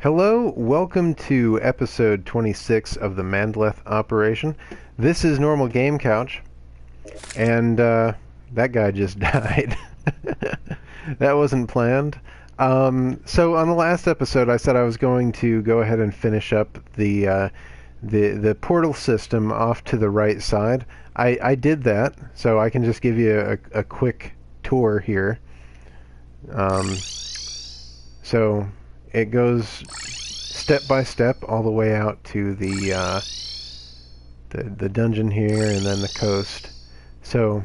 Hello, welcome to episode 26 of the Mandleth operation. This is Normal Game Couch, and that guy just died. That wasn't planned. So on the last episode, I said I was going to go ahead and finish up the portal system off to the right side. I did that, so I can just give you a quick tour here. So it goes step by step all the way out to the dungeon here and then the coast. So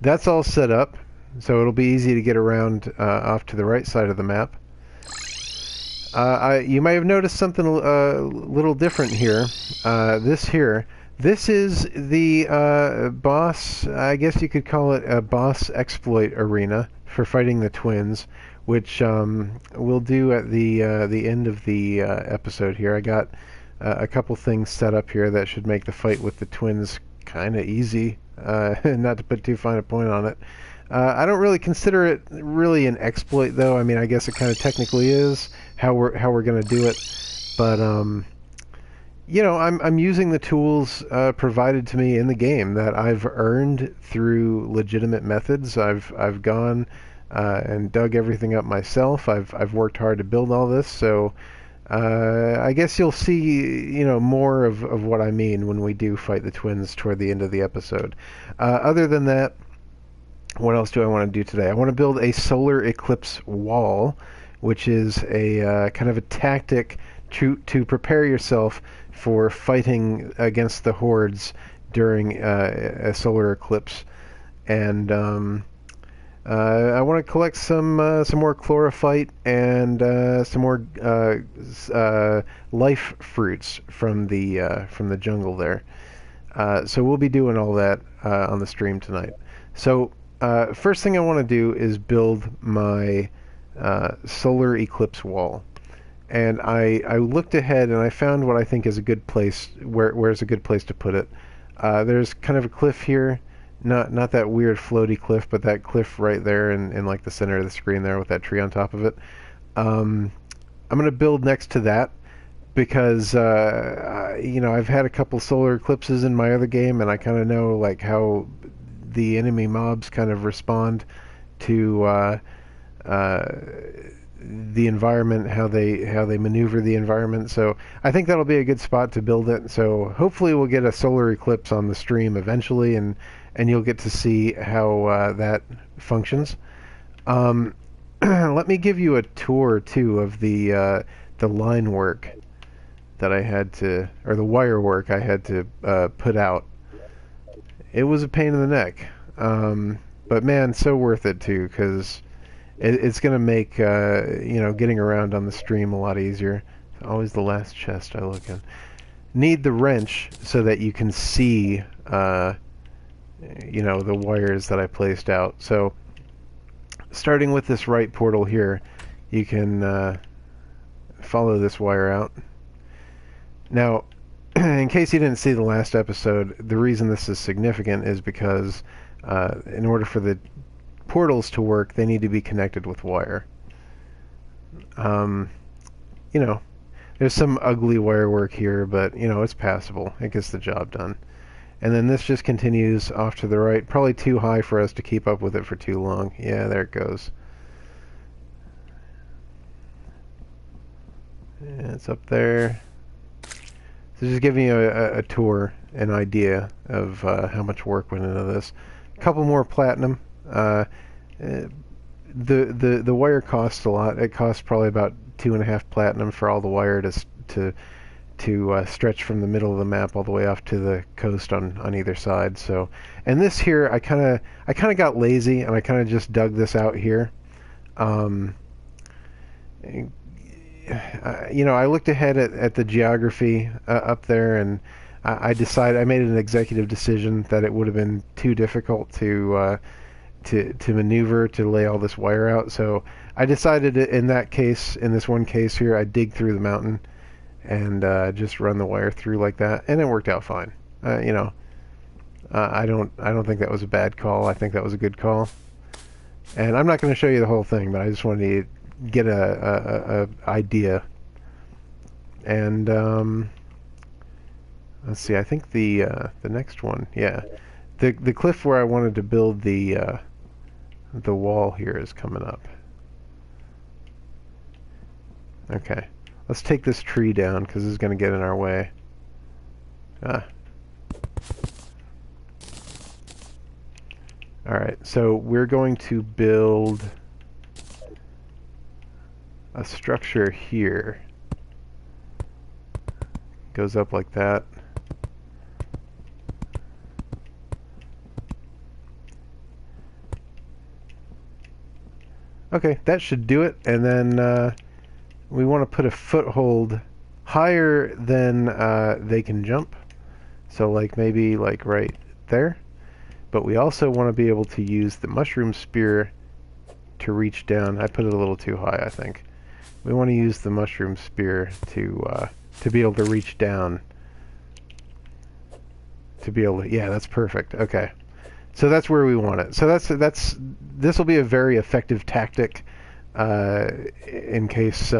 that's all set up, so it'll be easy to get around off to the right side of the map. You might have noticed something a little different here. This is the boss, I guess you could call it a boss exploit arena for fighting the twins, which we'll do at the end of the episode here. I got a couple things set up here that should make the fight with the twins kind of easy, not to put too fine a point on it. I don't really consider it really an exploit, though. I mean, I guess it kind of technically is how we're going to do it, but you know, I'm using the tools provided to me in the game that I've earned through legitimate methods. I've gone and dug everything up myself. I've worked hard to build all this, so I guess you'll see, you know, more of what I mean when we do fight the twins toward the end of the episode. Other than that, what else do I want to do today? I want to build a solar eclipse wall, which is a kind of a tactic to prepare yourself for fighting against the hordes during a solar eclipse. And I want to collect some more chlorophyte and some more life fruits from the jungle there. So we'll be doing all that on the stream tonight. So first thing I want to do is build my solar eclipse wall. And I looked ahead and I found what I think is a good place. Where's a good place to put it? There's kind of a cliff here. Not that weird floaty cliff, but that cliff right there in like the center of the screen there with that tree on top of it. I'm gonna build next to that because you know, I've had a couple solar eclipses in my other game, and I kind of know like how the enemy mobs kind of respond to the environment, how they maneuver the environment. So I think that'll be a good spot to build it. So hopefully we'll get a solar eclipse on the stream eventually, and you'll get to see how that functions. Let me give you a tour too of the line work that I had to, or the wire work I had to put out. It was a pain in the neck, but man, so worth it too, because it's going to make you know, getting around on the stream a lot easier. Always the last chest I look in. Need the wrench so that you can see you know, the wires that I placed out. So starting with this right portal here, you can follow this wire out. Now, in case you didn't see the last episode, the reason this is significant is because in order for the portals to work, they need to be connected with wire. You know, there's some ugly wire work here, but you know, it's passable. It gets the job done. And then this just continues off to the right, probably too high for us to keep up with it for too long. Yeah, there it goes. Yeah, it's up there. So just giving you a tour, an idea of how much work went into this. A couple more platinum. The wire costs a lot. It costs probably about 2.5 platinum for all the wire to stretch from the middle of the map all the way off to the coast on either side. So, and this here, I kind of got lazy and I kind of just dug this out here. You know, I looked ahead at the geography up there, and I decided, I made an executive decision that it would have been too difficult to maneuver to lay all this wire out. So I decided in that case, in this one case here, I'd dig through the mountain and just run the wire through like that, and it worked out fine. You know, I don't think that was a bad call. I think that was a good call. And I'm not going to show you the whole thing, but I just wanted to get a idea And let's see. I think the next one, yeah, the cliff where I wanted to build the wall here is coming up. Okay, let's take this tree down because this is going to get in our way. Alright, so we're going to build a structure here. Goes up like that. Okay, that should do it, and then we want to put a foothold higher than they can jump. So like maybe like right there. But we also want to be able to use the mushroom spear to reach down. I put it a little too high, I think. We want to use the mushroom spear to be able to reach down. To be able to, yeah, that's perfect. Okay, so that's where we want it. So this will be a very effective tactic in case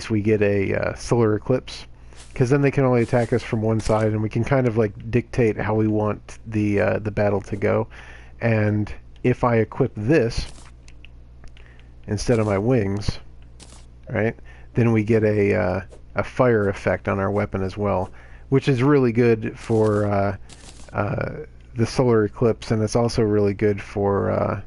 we get a solar eclipse. Because then they can only attack us from one side, and we can kind of like dictate how we want the battle to go. And if I equip this instead of my wings, right, then we get a fire effect on our weapon as well, which is really good for the solar eclipse, and it's also really good for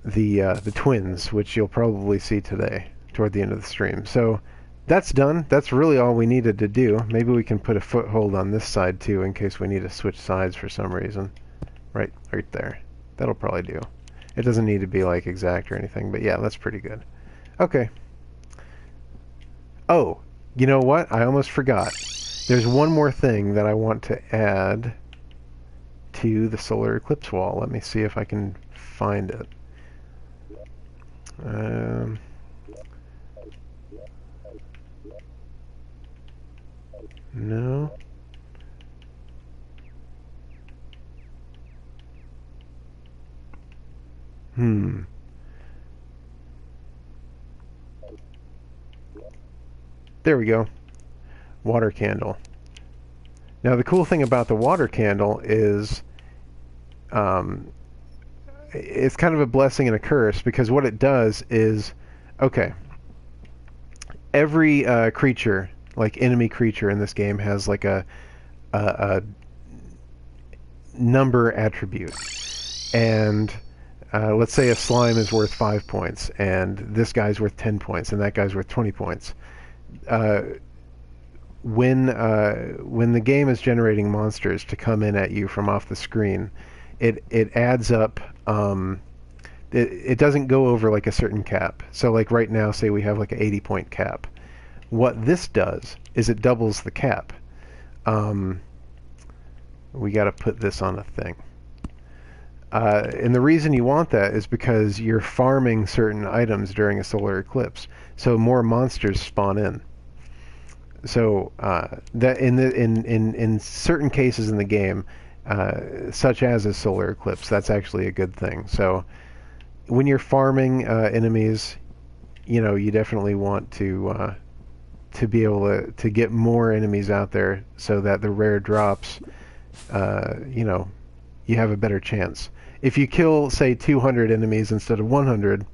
the twins, which you'll probably see today toward the end of the stream. So that's done. That's really all we needed to do. Maybe we can put a foothold on this side too in case we need to switch sides for some reason. Right there. That'll probably do. It doesn't need to be like exact or anything, but yeah, that's pretty good. Okay. Oh, you know what? I almost forgot. There's one more thing that I want to add to the solar eclipse wall. Let me see if I can find it. No. There we go. Water candle. Now the cool thing about the water candle is it's kind of a blessing and a curse, because what it does is, okay, every creature, like enemy creature in this game, has like a number attribute. And let's say a slime is worth 5 points, and this guy's worth 10 points, and that guy's worth 20 points. When the game is generating monsters to come in at you from off the screen, it adds up. It doesn't go over like a certain cap. So like right now, say we have like an 80-point cap. What this does is it doubles the cap. We got to put this on a thing. And the reason you want that is because you're farming certain items during a solar eclipse, so more monsters spawn in. So that in certain cases in the game, such as a solar eclipse, that's actually a good thing. So when you're farming enemies, you know, you definitely want to be able to get more enemies out there, so that the rare drops, you know, you have a better chance. If you kill, say, 200 enemies instead of 100,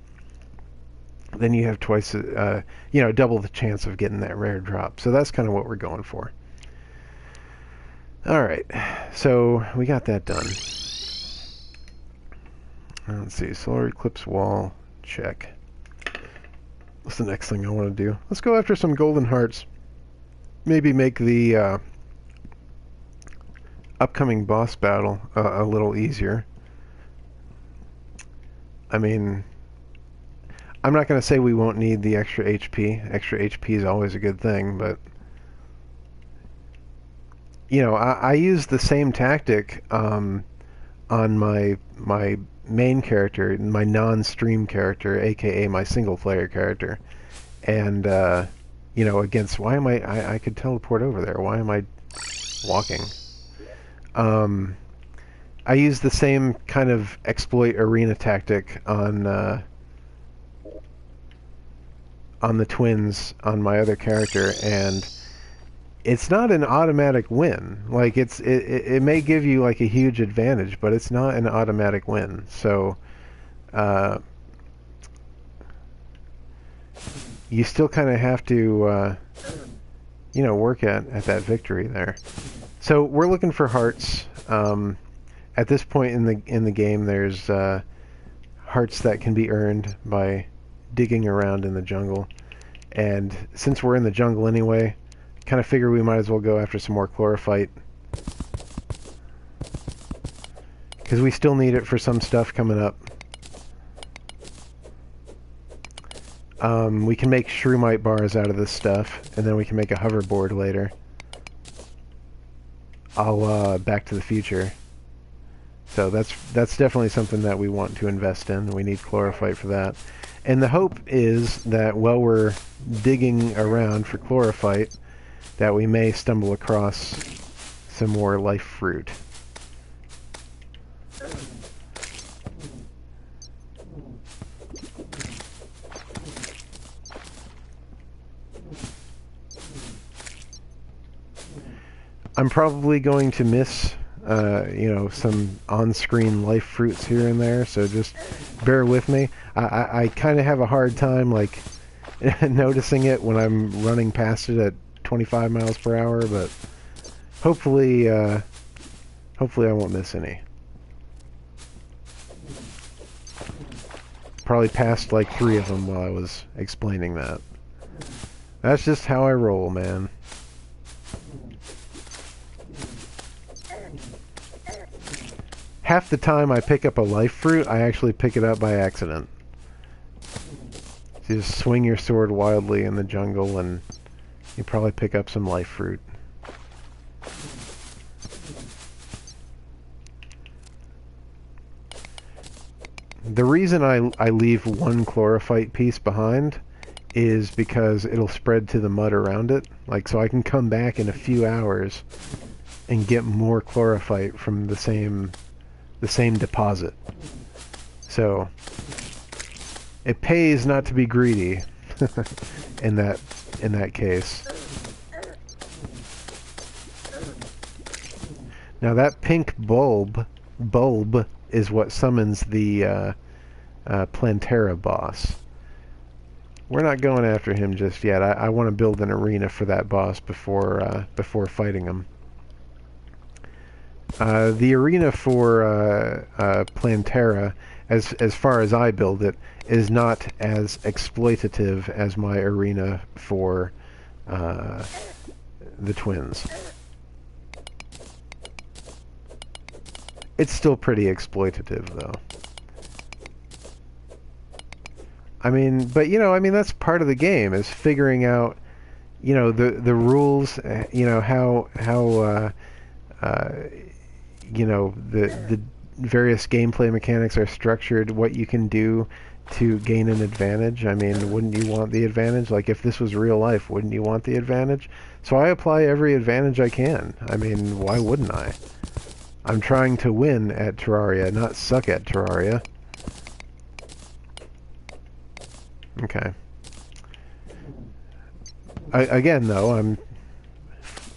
then you have twice, you know, double the chance of getting that rare drop. So that's kind of what we're going for. All right, so we got that done. Let's see, solar eclipse wall, check. What's the next thing I want to do? Let's go after some golden hearts. Maybe make the upcoming boss battle a little easier. I mean, I'm not going to say we won't need the extra HP. Extra HP is always a good thing, but you know, I use the same tactic on my main character, my non-stream character, aka my single-player character, and you know, against I could teleport over there. Why am I walking? I use the same kind of exploit arena tactic on on the twins on my other character, and it's not an automatic win. Like it may give you like a huge advantage, but it's not an automatic win. So you still kind of have to work at that victory there. So we're looking for hearts. At this point in the game, there's hearts that can be earned by digging around in the jungle. And since we're in the jungle anyway, kind of figure we might as well go after some more chlorophyte, because we still need it for some stuff coming up. We can make shroomite bars out of this stuff, and then we can make a hoverboard later. I'll Back to the Future. So that's definitely something that we want to invest in. We need chlorophyte for that. And the hope is that while we're digging around for chlorophyte, that we may stumble across some more life fruit. I'm probably going to miss some on-screen life fruits here and there, so just bear with me. I kind of have a hard time like noticing it when I'm running past it at 25 miles per hour, but hopefully I won't miss any. Probably passed like 3 of them while I was explaining that. That's just how I roll, man. Half the time I pick up a life fruit, I actually pick it up by accident. You just swing your sword wildly in the jungle and you probably pick up some life fruit. The reason I leave one chlorophyte piece behind is because it'll spread to the mud around it. Like, so I can come back in a few hours and get more chlorophyte from the same deposit. So it pays not to be greedy in that case. Now that pink bulb is what summons the Plantera boss. We're not going after him just yet. I want to build an arena for that boss before fighting him. The arena for Plantera, as far as I build it, is not as exploitative as my arena for the twins. It's still pretty exploitative, though. I mean, but that's part of the game, is figuring out, the rules, how the various gameplay mechanics are structured, what you can do to gain an advantage. I mean, wouldn't you want the advantage? Like, if this was real life, wouldn't you want the advantage? So I apply every advantage I can. I mean, why wouldn't I? I'm trying to win at Terraria, not suck at Terraria. Okay. Again, though, I'm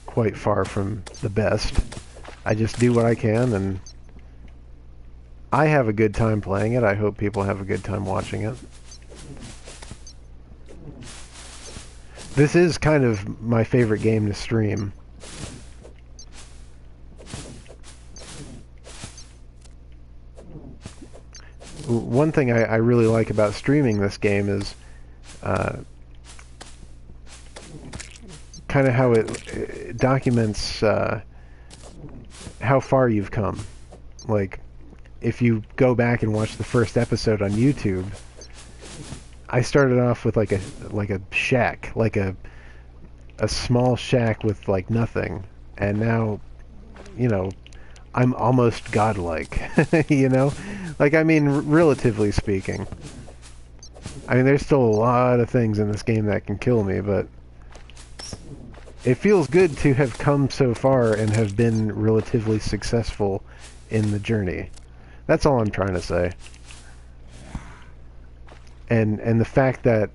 quite far from the best. I just do what I can, and I have a good time playing it. I hope people have a good time watching it. This is kind of my favorite game to stream. One thing I really like about streaming this game is kind of how it documents how far you've come. Like, if you go back and watch the first episode on YouTube, I started off with like a shack, like a small shack with like nothing, and now, I'm almost godlike, Like, I mean, relatively speaking. I mean, there's still a lot of things in this game that can kill me, but it feels good to have come so far and have been relatively successful in the journey. That's all I'm trying to say. And the fact that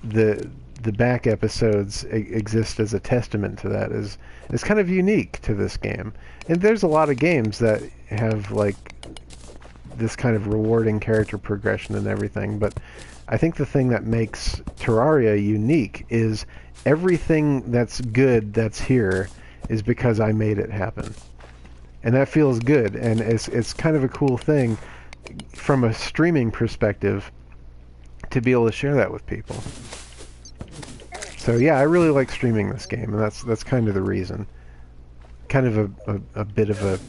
the back episodes exist as a testament to that is kind of unique to this game. And there's a lot of games that have like this kind of rewarding character progression and everything, but I think the thing that makes Terraria unique is everything that's good that's here is because I made it happen. And that feels good, and it's kind of a cool thing from a streaming perspective to be able to share that with people. So yeah, I really like streaming this game, and that's kind of the reason. Kind of a bit of a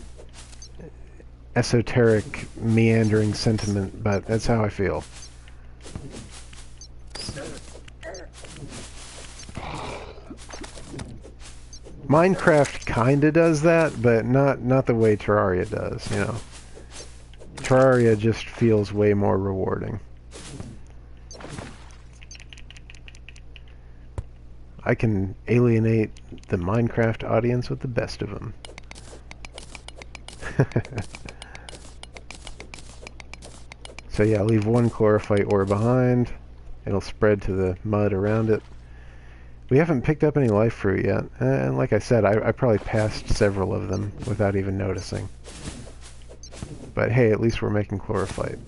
esoteric, meandering sentiment, but that's how I feel. Minecraft kinda does that, but not the way Terraria does, you know. Terraria just feels way more rewarding. I can alienate the Minecraft audience with the best of them. So yeah, leave one chlorophyte ore behind. It'll spread to the mud around it. We haven't picked up any life fruit yet, and like I said, I probably passed several of them without even noticing. But hey, at least we're making chlorophyte.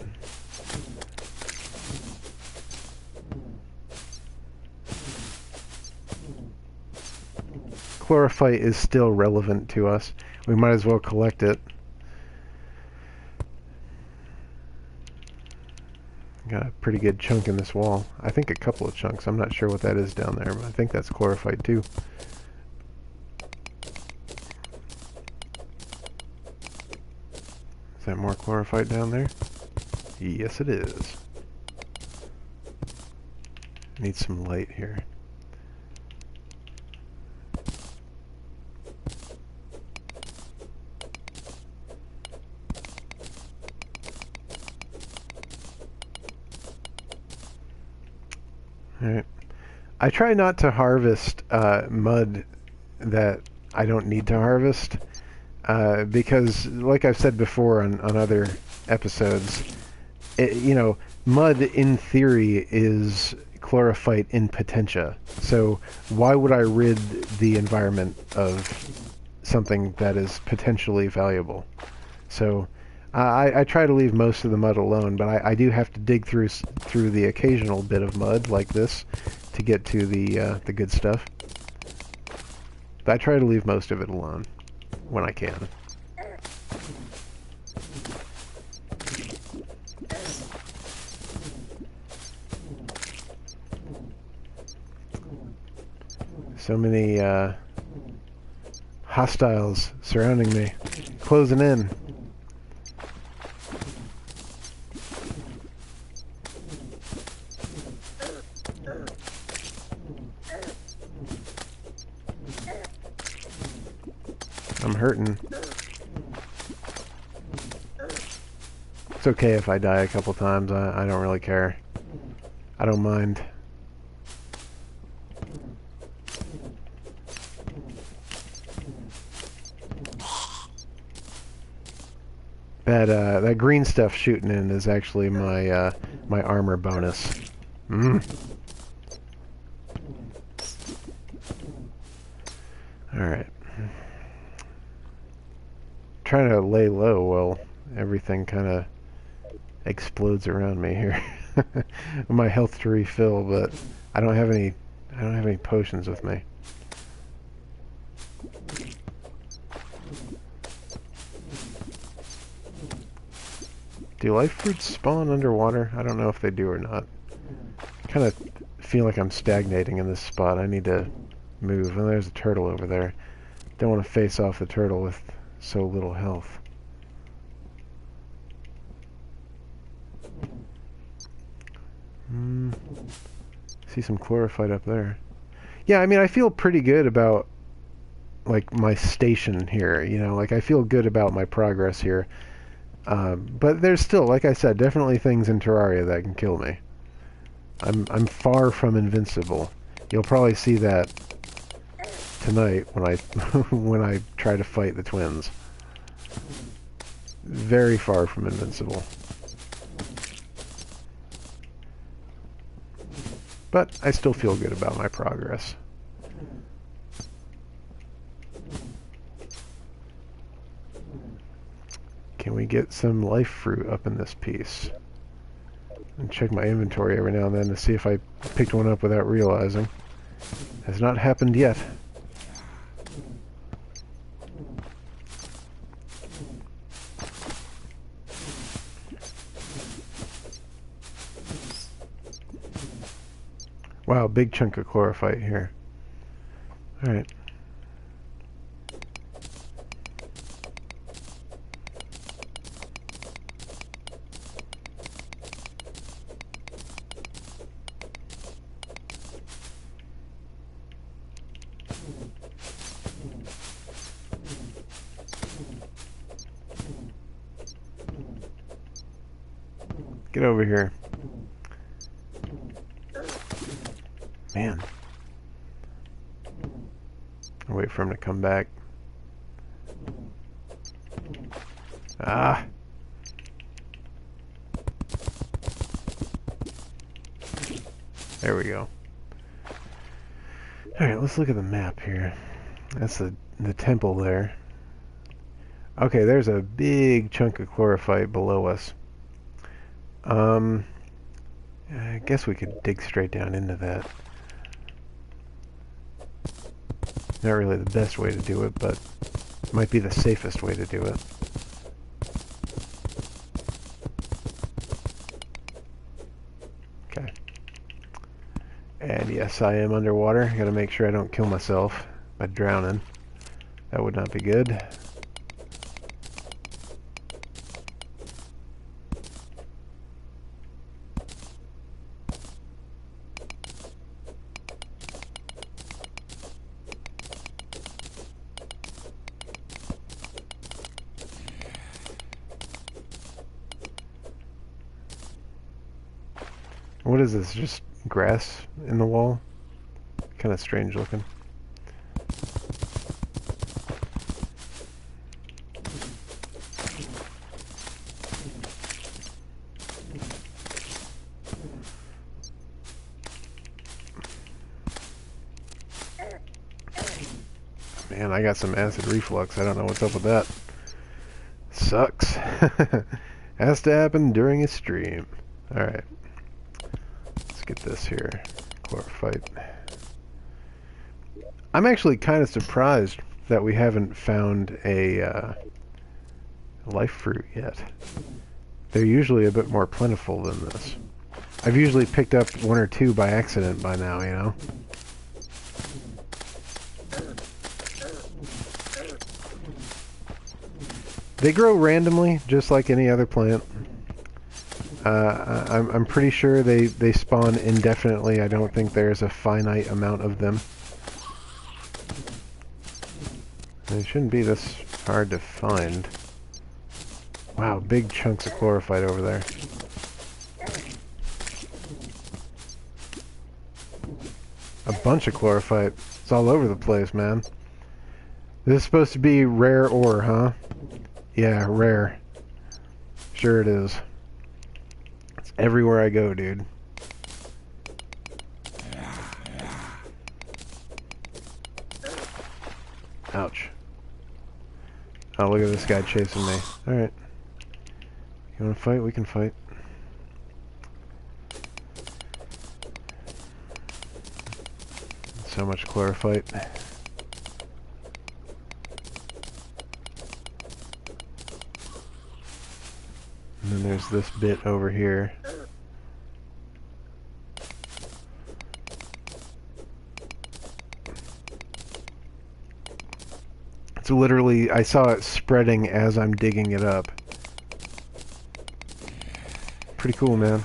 Chlorophyte is still relevant to us. We might as well collect it. Got a pretty good chunk in this wall. I think a couple of chunks. I'm not sure what that is down there, but I think that's chlorophyte too. Is that more chlorophyte down there? Yes, it is. Need some light here. Alright. I try not to harvest mud that I don't need to harvest because, like I've said before on other episodes, you know, mud in theory is chlorophyte in potentia. So why would I rid the environment of something that is potentially valuable? So I try to leave most of the mud alone, but I do have to dig through the occasional bit of mud like this to get to the good stuff. But I try to leave most of it alone when I can. So many hostiles surrounding me, closing in. I'm hurting. It's okay if I die a couple times. I don't really care. I don't mind. That green stuff shooting in is actually my my armor bonus. Alright. Trying to lay low while everything kind of explodes around me here. My health to refill, but I don't have any potions with me. Do life fruits spawn underwater? I don't know if they do or not. I kind of feel like I'm stagnating in this spot. I need to move. And there's a turtle over there. Don't want to face off the turtle with so little health. See some chlorophyte up there. Yeah, I mean, I feel pretty good about like my station here. You know, like I feel good about my progress here. But there's still, like I said, definitely things in Terraria that can kill me. I'm far from invincible. You'll probably see that tonight when I when I try to fight the twins. Very far from invincible. but I still feel good about my progress. Can we get some life fruit up in this piece? And check my inventory every now and then to see if I picked one up without realizing. Has not happened yet. Wow, big chunk of chlorophyte here. Alright. Get over here. Man. I'll wait for him to come back. Ah! There we go. Alright, let's look at the map here. That's the temple there. Okay, there's a big chunk of chlorophyte below us. I guess we could dig straight down into that. Not really the best way to do it, but it might be the safest way to do it. Okay. And yes, I am underwater. Gotta make sure I don't kill myself by drowning. That would not be good. What is this? Just grass in the wall? Kind of strange looking. Man, I got some acid reflux. I don't know what's up with that. Sucks. Has to happen during a stream. Alright. Get this here, chlorophyte. I'm actually kind of surprised that we haven't found a life fruit yet. They're usually a bit more plentiful than this. I've usually picked up one or two by accident by now, you know? They grow randomly, just like any other plant. I'm pretty sure they spawn indefinitely. I don't think there's a finite amount of them. They shouldn't be this hard to find. Wow, big chunks of chlorophyte over there. A bunch of chlorophyte. It's all over the place, man. This is supposed to be rare ore, huh? Yeah, rare. Sure it is. Everywhere I go, dude. Ouch. Oh, look at this guy chasing me. Alright. You wanna fight? We can fight. So much chlorophyte. And then there's this bit over here. It's literally, I saw it spreading as I'm digging it up. Pretty cool, man.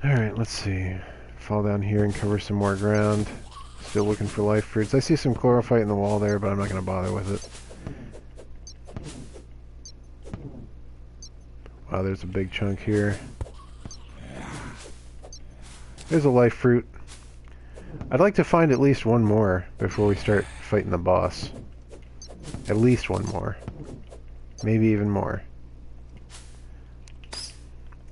Alright, let's see. Fall down here and cover some more ground. Still looking for life fruits. I see some chlorophyte in the wall there, but I'm not going to bother with it. Wow, there's a big chunk here. There's a life fruit. I'd like to find at least one more before we start fighting the boss. At least one more. Maybe even more.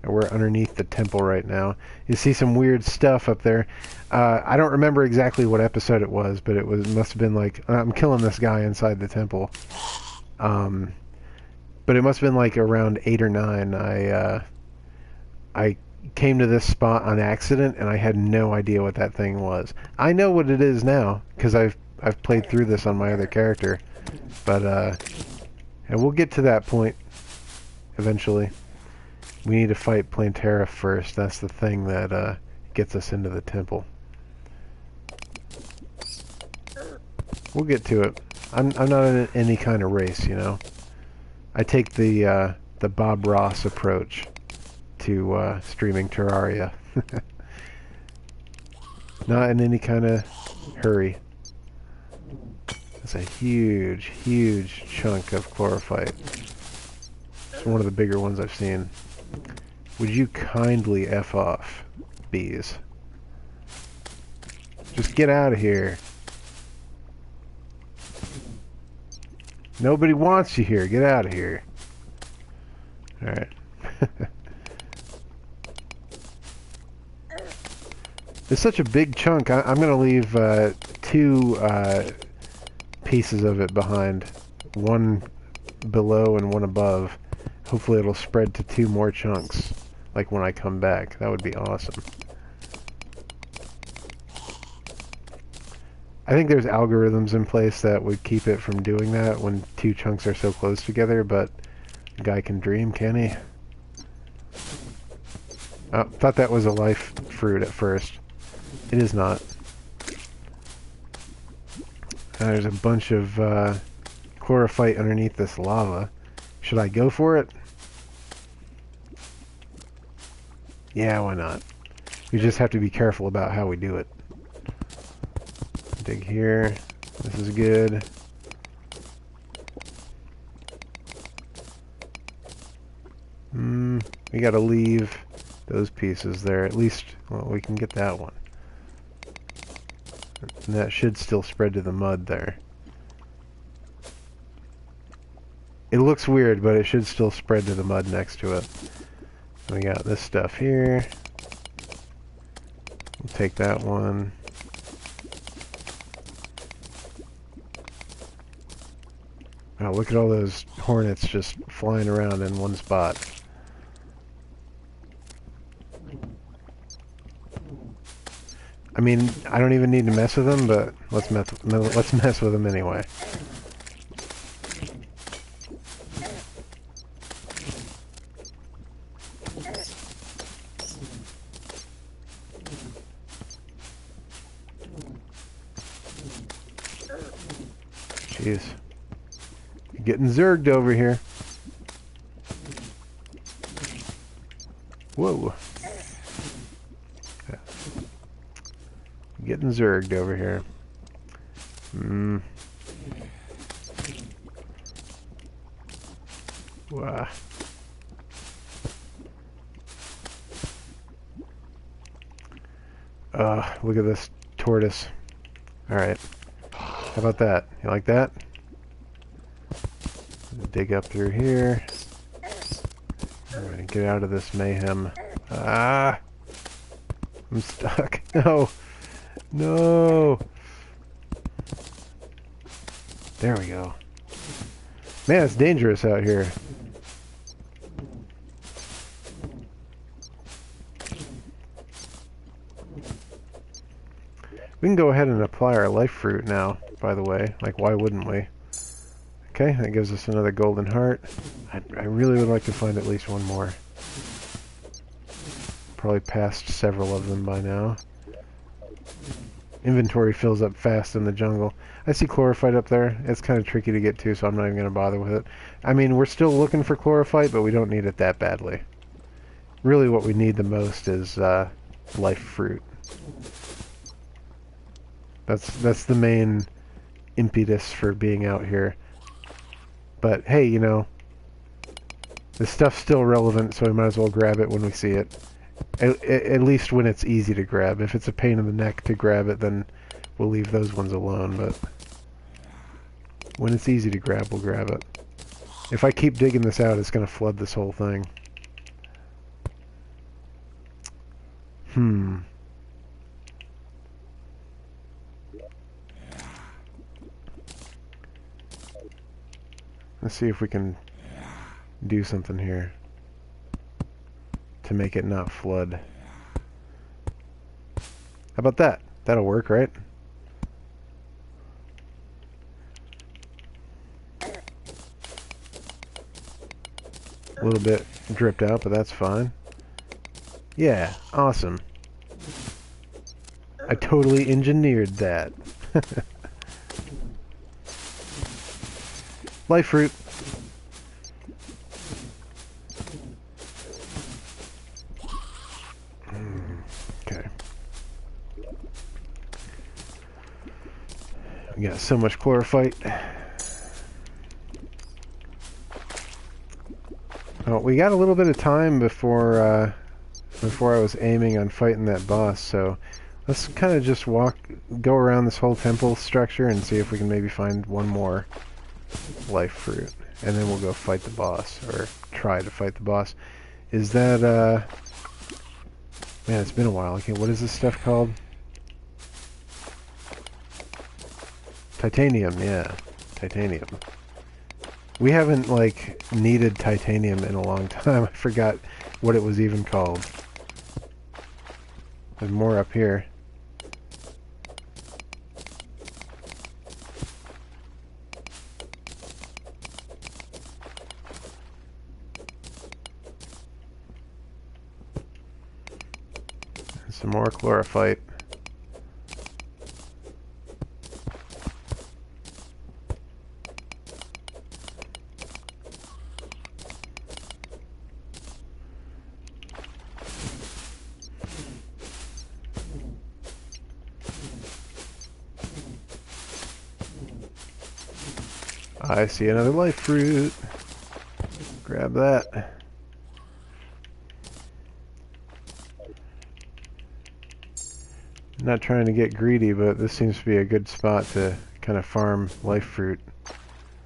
We're underneath the temple right now. You see some weird stuff up there. I don't remember exactly what episode it was, but must have been like I'm killing this guy inside the temple. But it must have been like around 8 or 9. I came to this spot on accident, and I had no idea what that thing was. I know what it is now because I've played through this on my other character, but and we'll get to that point eventually. We need to fight Plantera first. That's the thing that gets us into the temple. We'll get to it. I'm not in any kind of race, you know. I take the Bob Ross approach to streaming Terraria. Not in any kind of hurry. That's a huge, huge chunk of chlorophyte. It's one of the bigger ones I've seen. Would you kindly F off, bees? Just get out of here. Nobody wants you here. Get out of here. Alright. It's such a big chunk. I'm going to leave 2 pieces of it behind. One below and one above. Hopefully it'll spread to 2 more chunks. Like when I come back. That would be awesome. I think there's algorithms in place that would keep it from doing that when 2 chunks are so close together, but a guy can dream, can he? Oh, thought that was a life fruit at first. It is not. There's a bunch of chlorophyte underneath this lava. Should I go for it? Yeah, why not? We just have to be careful about how we do it. Dig here. This is good. We gotta leave those pieces there. At least, well, we can get that one. And that should still spread to the mud there. It looks weird, but it should still spread to the mud next to it. We got this stuff here. We'll take that one. Oh, look at all those hornets just flying around in one spot. I mean, I don't even need to mess with them, but let's mess with them anyway. Jeez. You're getting zerged over here. Whoa. Getting zerged over here. Wow. Look at this tortoise. Alright. How about that? You like that? Dig up through here. I'm gonna get out of this mayhem. Ah! I'm stuck. No! No! There we go. Man, it's dangerous out here. We can go ahead and apply our life fruit now, by the way. Like, why wouldn't we? Okay, that gives us another golden heart. I really would like to find at least one more. Probably passed several of them by now. Inventory fills up fast in the jungle. I see chlorophyte up there. It's kind of tricky to get to, so I'm not even going to bother with it. I mean, we're still looking for chlorophyte, but we don't need it that badly. Really what we need the most is life fruit. That's the main impetus for being out here. But hey, you know, this stuff's still relevant, so we might as well grab it when we see it. At least when it's easy to grab. If it's a pain in the neck to grab it, then we'll leave those ones alone, but when it's easy to grab, we'll grab it. If I keep digging this out, it's going to flood this whole thing. Let's see if we can do something here to make it not flood. How about that? That'll work, right? A little bit dripped out, but that's fine. Yeah, awesome. I totally engineered that. Life fruit. Okay. We got so much chlorophyte. Oh, we got a little bit of time before I was aiming on fighting that boss, so let's kind of just go around this whole temple structure and see if we can maybe find one more life fruit, and then we'll go fight the boss, or try to fight the boss. Is that, man, it's been a while. Okay, what is this stuff called? Titanium, yeah. Titanium. We haven't, like, needed titanium in a long time. I forgot what it was even called. There's more up here. And some more chlorophyte. I see another life fruit. Grab that. Not trying to get greedy, but this seems to be a good spot to kind of farm life fruit.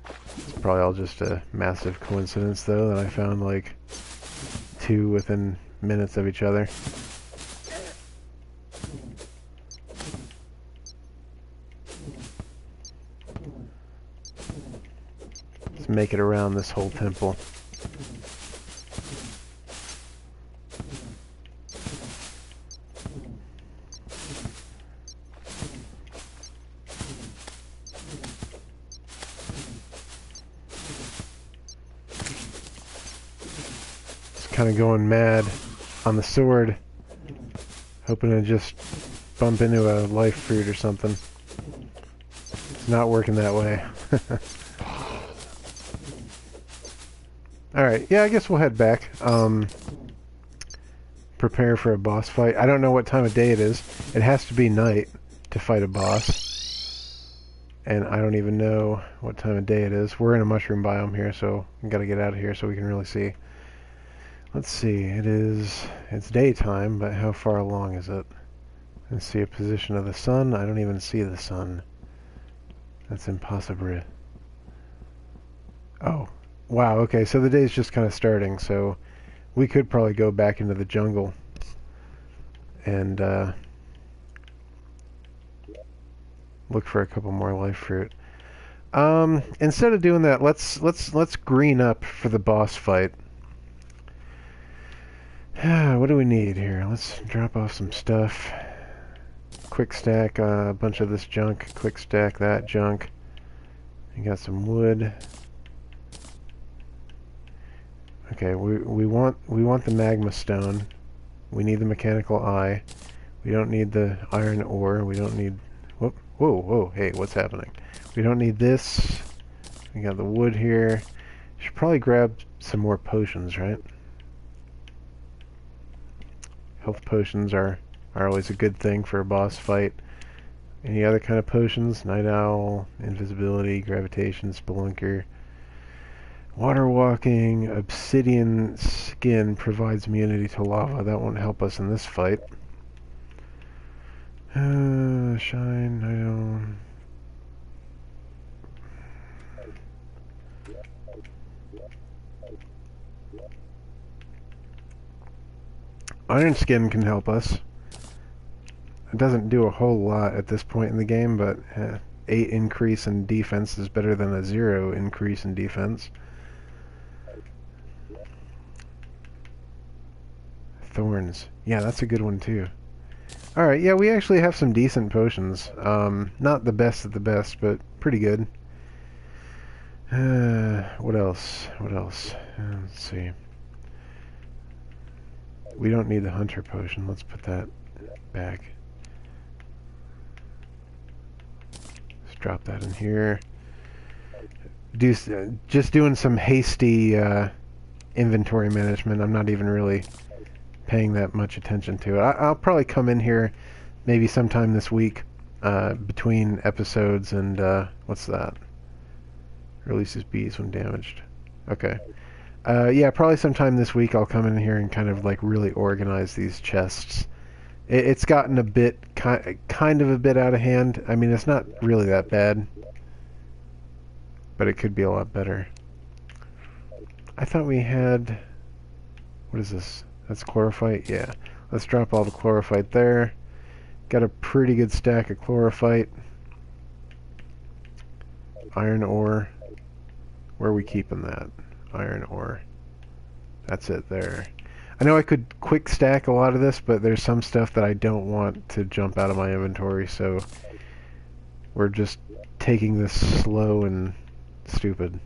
It's probably all just a massive coincidence, though, that I found like 2 within minutes of each other. Let's make it around this whole temple. Kind of going mad on the sword, hoping to just bump into a life fruit or something. It's not working that way. Alright, yeah, I guess we'll head back. Prepare for a boss fight. I don't know what time of day it is. It has to be night to fight a boss. And I don't even know what time of day it is. We're in a mushroom biome here, so we gotta get out of here so we can really see. Let's see, it's daytime, but how far along is it? Let's see a position of the sun. I don't even see the sun. That's impossible. Oh, wow, okay, so the day's just kind of starting, so we could probably go back into the jungle and look for a couple more life fruit. Instead of doing that, let's green up for the boss fight. What do we need here? Let's drop off some stuff. Quick stack a bunch of this junk. Quick stack that junk. We got some wood. Okay, we want the magma stone. We need the mechanical eye. We don't need the iron ore. We don't need. Whoa! Hey, what's happening? We don't need this. We got the wood here. Should probably grab some more potions, right? Health potions are always a good thing for a boss fight. Any other kind of potions? Night Owl, Invisibility, Gravitation, Spelunker. Water Walking, Obsidian Skin provides immunity to lava. That won't help us in this fight. Shine, Night Owl. Iron Skin can help us. It doesn't do a whole lot at this point in the game, but 8 increase in defense is better than a 0 increase in defense. Thorns. Yeah, that's a good one too. Alright, yeah, we actually have some decent potions. Not the best of the best, but pretty good. What else? What else? Let's see. We don't need the hunter potion. Let's put that back. Let's drop that in here. Just doing some hasty inventory management. I'm not even really paying that much attention to it. I'll probably come in here maybe sometime this week between episodes and what's that? Releases bees when damaged. Okay. Yeah, probably sometime this week I'll come in here and kind of like really organize these chests. It's gotten a bit, kind of a bit out of hand. I mean, it's not really that bad, but it could be a lot better. I thought we had, what is this? That's chlorophyte? Yeah. Let's drop all the chlorophyte there. Got a pretty good stack of chlorophyte. Iron ore. Where are we keeping that? Iron ore. That's it there. I know I could quick stack a lot of this, but there's some stuff that I don't want to jump out of my inventory, so we're just taking this slow and stupid.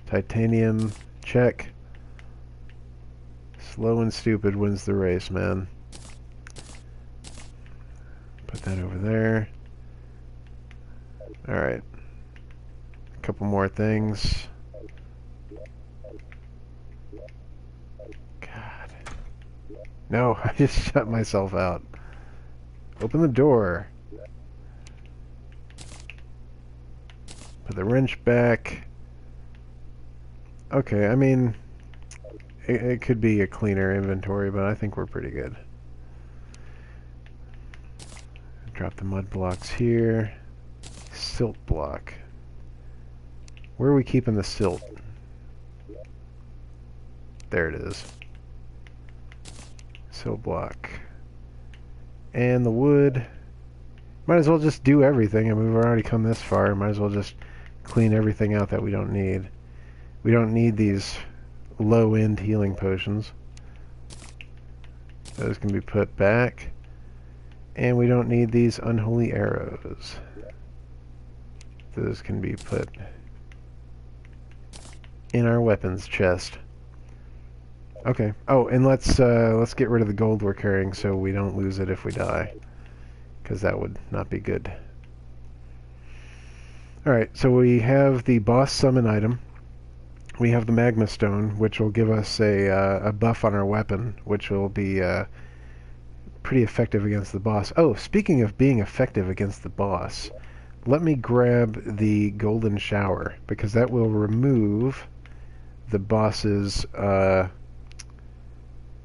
Titanium, check. Slow and stupid wins the race, man. Put that over there. Alright. A couple more things. God. No, I just shut myself out. Open the door. Put the wrench back. Okay, I mean, it could be a cleaner inventory, but I think we're pretty good. Drop the mud blocks here. Silt block. Where are we keeping the silt? There it is. Silt block. And the wood. Might as well just do everything. I mean, we've already come this far. Might as well just clean everything out that we don't need. We don't need these low-end healing potions. Those can be put back. And we don't need these unholy arrows. Those can be put in our weapons chest. Okay. Oh, and let's get rid of the gold we're carrying so we don't lose it if we die, because that would not be good. Alright, so we have the boss summon item. We have the magma stone, which will give us a buff on our weapon, which will be pretty effective against the boss. Oh, speaking of being effective against the boss, let me grab the golden shower, because that will remove the boss's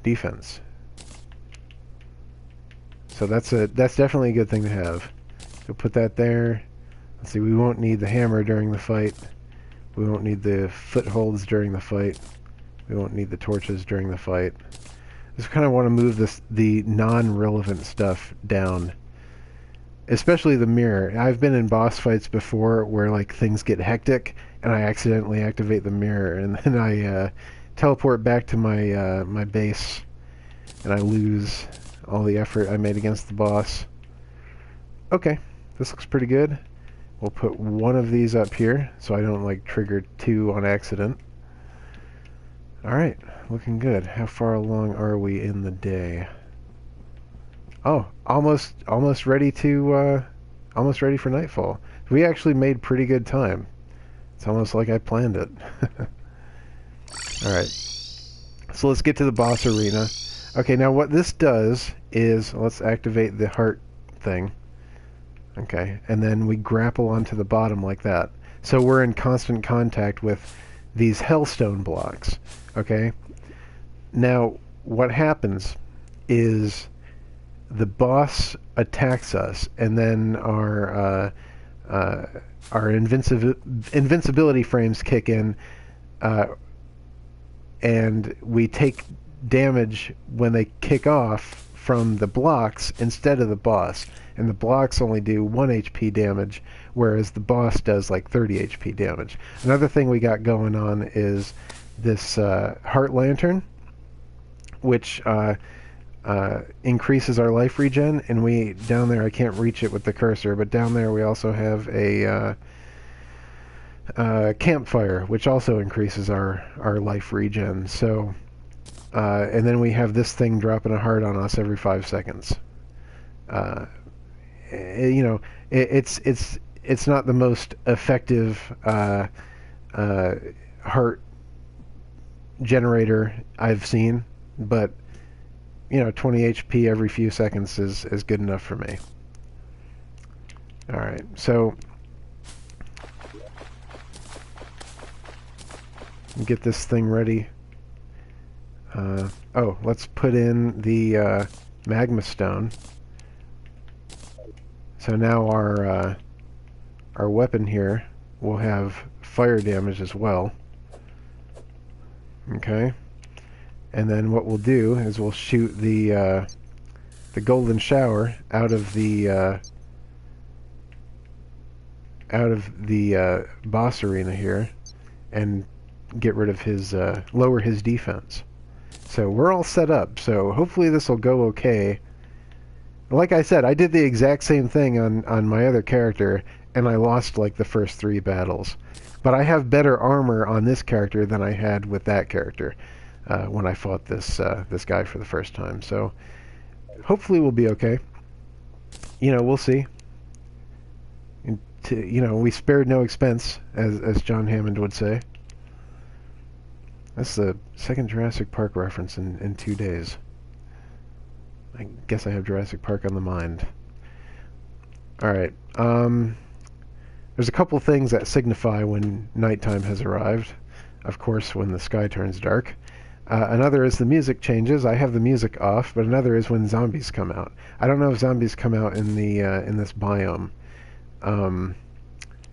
defense. So that's definitely a good thing to have. So put that there. Let's see, we won't need the hammer during the fight. We won't need the footholds during the fight. We won't need the torches during the fight. Just kind of want to move the non-relevant stuff down. Especially the mirror. I've been in boss fights before where like things get hectic and I accidentally activate the mirror and then I teleport back to my my base and I lose all the effort I made against the boss. Okay, this looks pretty good. We'll put one of these up here so I don't like trigger two on accident. Alright, looking good. How far along are we in the day? Oh, almost ready to almost ready for nightfall. We actually made pretty good time. It's almost like I planned it. Alright. So let's get to the boss arena. Okay, now what this does is let's activate the heart thing. Okay, and then we grapple onto the bottom like that. So we're in constant contact with these hellstone blocks. Okay? Now, what happens is the boss attacks us, and then our invincibility frames kick in, and we take damage when they kick off from the blocks instead of the boss. And the blocks only do 1 HP damage, whereas the boss does like 30 HP damage. Another thing we got going on is this Heart Lantern, which increases our life regen, and we, down there, I can't reach it with the cursor, but down there we also have a campfire, which also increases our life regen. So, and then we have this thing dropping a heart on us every 5 seconds. You know, it's not the most effective heart generator I've seen, but you know, 20 HP every few seconds is good enough for me. All right, so get this thing ready. Oh, let's put in the magma stone. So now our weapon here will have fire damage as well. Okay, and then what we'll do is we'll shoot the golden shower out of the boss arena here, and get rid of his lower his defense. So we're all set up. So hopefully this will go okay. Like I said, I did the exact same thing on my other character, and I lost like the first 3 battles. But I have better armor on this character than I had with that character when I fought this guy for the first time. So hopefully we'll be okay. You know, we'll see. You know, we spared no expense, as John Hammond would say. That's the second Jurassic Park reference in 2 days. I guess I have Jurassic Park on the mind. Alright, there's a couple things that signify when nighttime has arrived. Of course, when the sky turns dark. Another is the music changes. I have the music off, but another is when zombies come out. I don't know if zombies come out in the in this biome.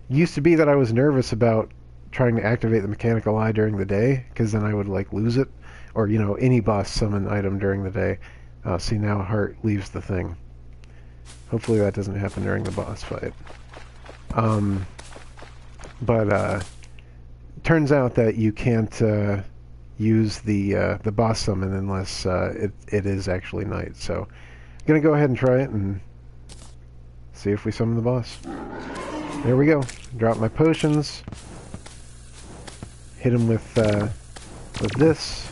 Used to be that I was nervous about trying to activate the mechanical eye during the day, because then I would like lose it, or you know, any boss summon item during the day. See, now a heart leaves the thing. Hopefully that doesn't happen during the boss fight. But turns out that you can't use the boss summon unless it is actually night. So I'm gonna go ahead and try it and see if we summon the boss. There we go. Drop my potions. Hit him with this.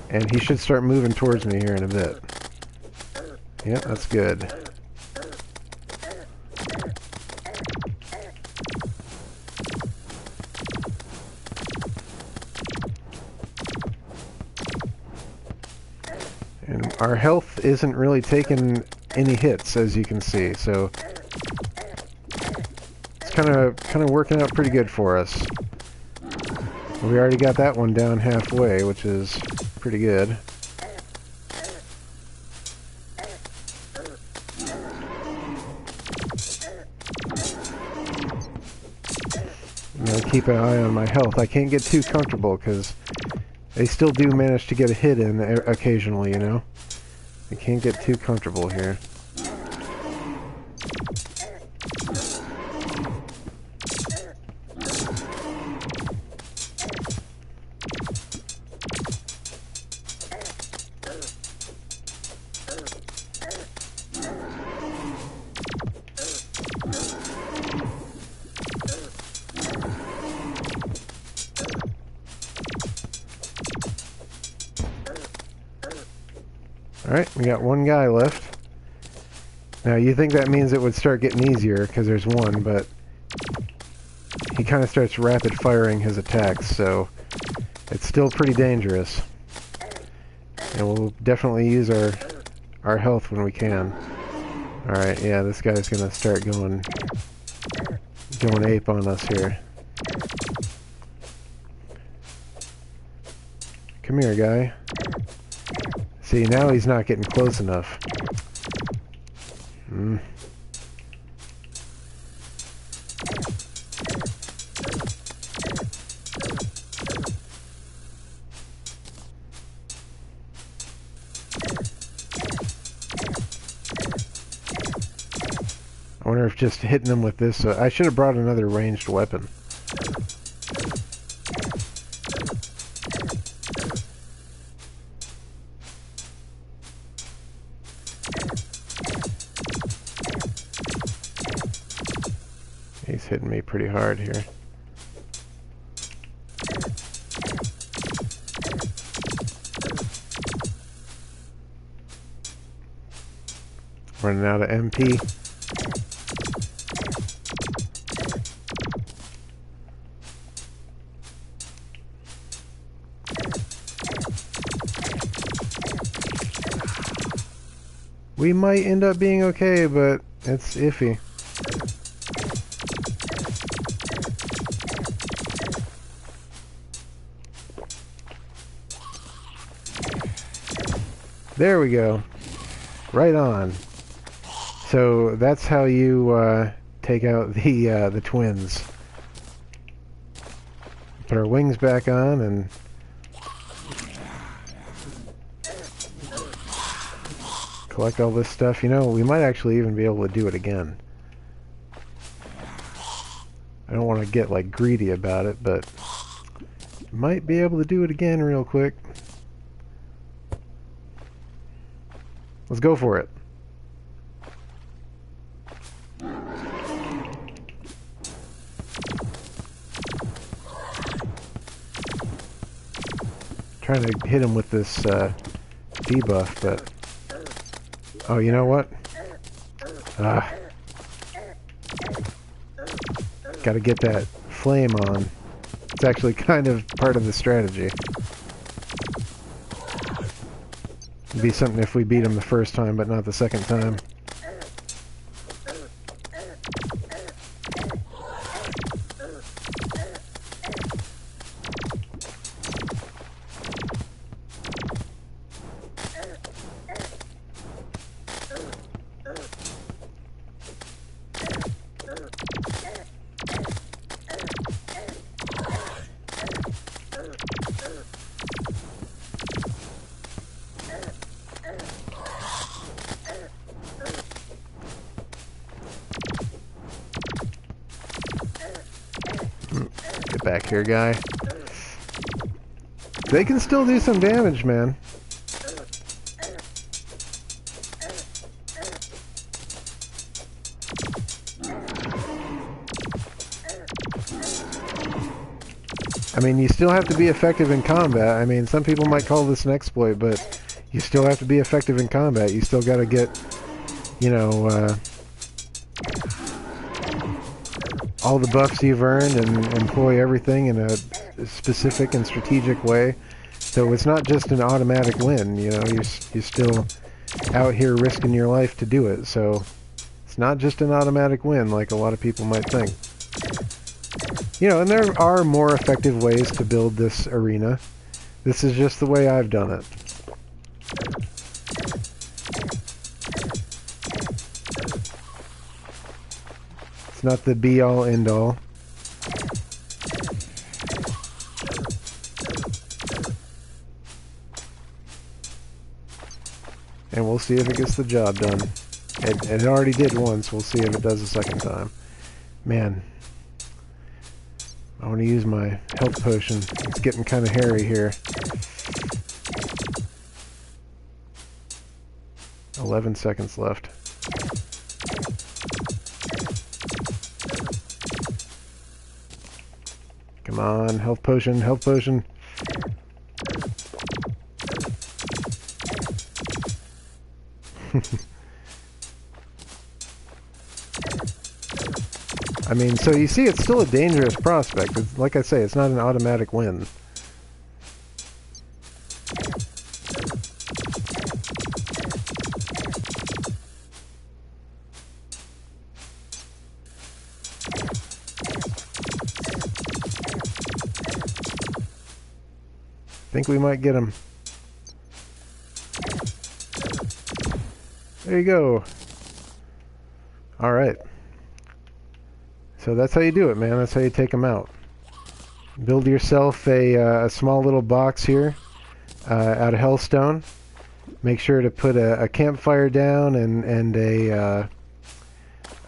And he should start moving towards me here in a bit. Yeah, that's good. And our health isn't really taking any hits, as you can see, so it's kind of working out pretty good for us. We already got that one down halfway, which is pretty good. I'm gonna keep an eye on my health. I can't get too comfortable because they still do manage to get a hit in occasionally, you know? I can't get too comfortable here. Alright, we got one guy left. Now, you think that means it would start getting easier, because there's one, but he kind of starts rapid firing his attacks, so it's still pretty dangerous. And we'll definitely use our health when we can. Alright, yeah, this guy's gonna start going ape on us here. Come here, guy. See, now he's not getting close enough. I wonder if just hitting them with this... I should have brought another ranged weapon. He's hitting me pretty hard here. Running out of MP. We might end up being okay, but it's iffy. There we go. Right on. So that's how you take out the twins. Put our wings back on and collect all this stuff. You know, we might actually even be able to do it again. I don't want to get like greedy about it, but might be able to do it again real quick. Let's go for it. Trying to hit him with this debuff, but... Oh, you know what? Gotta get that flame on. It's actually kind of part of the strategy. It'd be something if we beat him the first time, but not the second time. Get back here, guy. They can still do some damage, man. I mean, you still have to be effective in combat. I mean, some people might call this an exploit, but you still have to be effective in combat. You still got to get, you know, all the buffs you've earned and employ everything in a specific and strategic way. So it's not just an automatic win, you know, you're still out here risking your life to do it. So it's not just an automatic win like a lot of people might think. You know, and there are more effective ways to build this arena. This is just the way I've done it. It's not the be-all, end-all. And we'll see if it gets the job done. It already did once. We'll see if it does a second time. Man, I want to use my health potion. It's getting kind of hairy here. 11 seconds left. Come on, health potion, health potion. I mean, so you see, it's still a dangerous prospect. It's, like I say, it's not an automatic win. Think we might get him. There you go. All right. So that's how you do it, man. That's how you take them out. Build yourself a small little box here out of hellstone. Make sure to put a campfire down and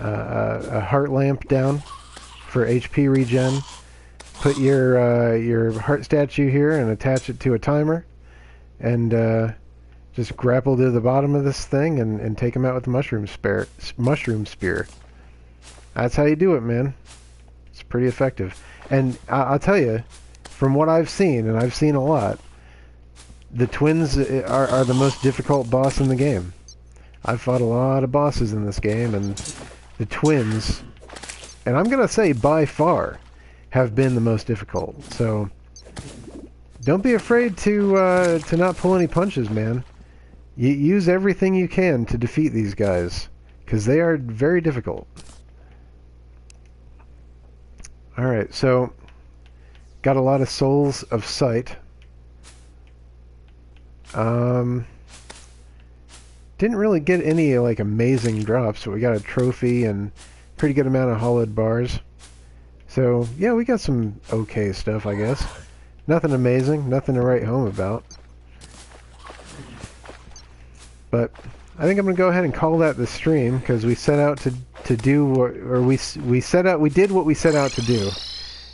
a heart lamp down for HP regen. Put your heart statue here and attach it to a timer, and just grapple to the bottom of this thing and take him out with the mushroom spear. That's how you do it, man. It's pretty effective. And I'll tell you, from what I've seen, and I've seen a lot, the twins are the most difficult boss in the game. I've fought a lot of bosses in this game, and the twins, and I'm going to say by far, have been the most difficult. So don't be afraid to not pull any punches, man. Use everything you can to defeat these guys, because they are very difficult. Alright, so got a lot of Souls of Sight. Didn't really get any like amazing drops, but we got a trophy and pretty good amount of hollowed bars. So yeah, we got some okay stuff, I guess. Nothing amazing, nothing to write home about. But I think I'm gonna go ahead and call that the stream, because we set out to do what, or we did what we set out to do.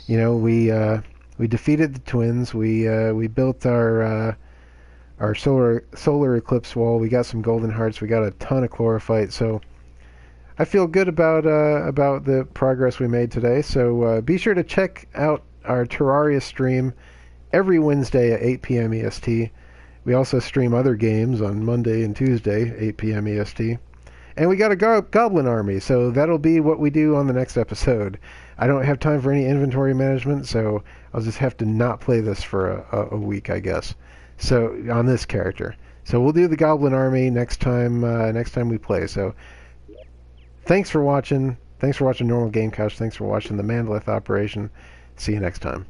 You know, we defeated the twins. We built our solar eclipse wall. We got some golden hearts. We got a ton of chlorophyte. So I feel good about the progress we made today. So be sure to check out our Terraria stream every Wednesday at 8 p.m. EST. We also stream other games on Monday and Tuesday, 8 p.m. EST. And we got a goblin army, so that'll be what we do on the next episode. I don't have time for any inventory management, so I'll just have to not play this for a week, I guess. So on this character. So we'll do the goblin army next time we play. So thanks for watching. Thanks for watching Normal Game Couch. Thanks for watching the Mandalith operation. See you next time.